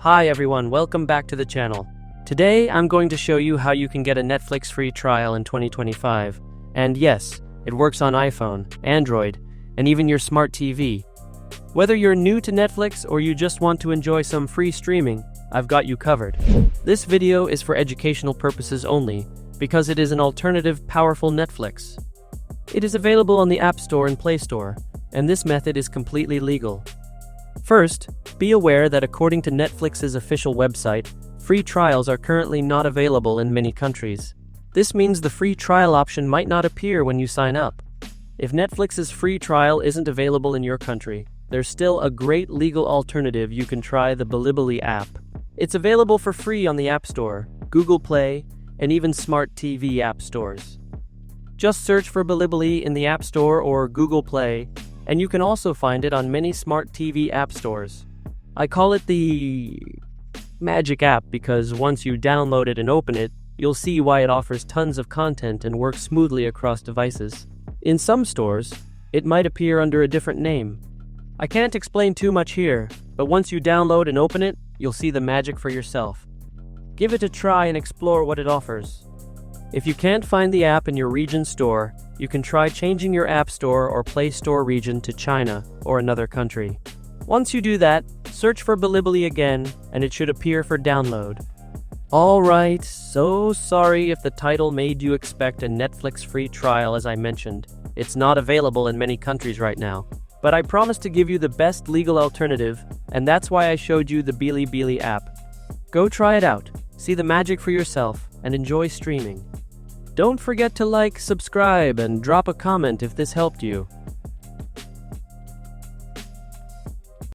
Hi everyone, welcome back to the channel. Today I'm going to show you how you can get a Netflix free trial in 2025. And yes, it works on iPhone, Android, and even your smart TV. Whether you're new to Netflix or you just want to enjoy some free streaming, I've got you covered. This video is for educational purposes only, because it is an alternative, powerful Netflix. It is available on the App Store and Play Store, and this method is completely legal. First, be aware that according to Netflix's official website, free trials are currently not available in many countries. This means the free trial option might not appear when you sign up. If Netflix's free trial isn't available in your country, there's still a great legal alternative. You can try the Bilibili app. It's available for free on the App Store, Google Play, and even Smart TV app stores. Just search for Bilibili in the App Store or Google Play, and you can also find it on many Smart TV app stores. I call it the magic app because once you download it and open it, you'll see why it offers tons of content and works smoothly across devices. In some stores, it might appear under a different name. I can't explain too much here, but once you download and open it, you'll see the magic for yourself. Give it a try and explore what it offers. If you can't find the app in your region store, you can try changing your App Store or Play Store region to China or another country. Once you do that, search for Bilibili again, and it should appear for download. Alright, so sorry if the title made you expect a Netflix free trial. As I mentioned, it's not available in many countries right now. But I promise to give you the best legal alternative, and that's why I showed you the Bilibili app. Go try it out, see the magic for yourself, and enjoy streaming. Don't forget to like, subscribe, and drop a comment if this helped you.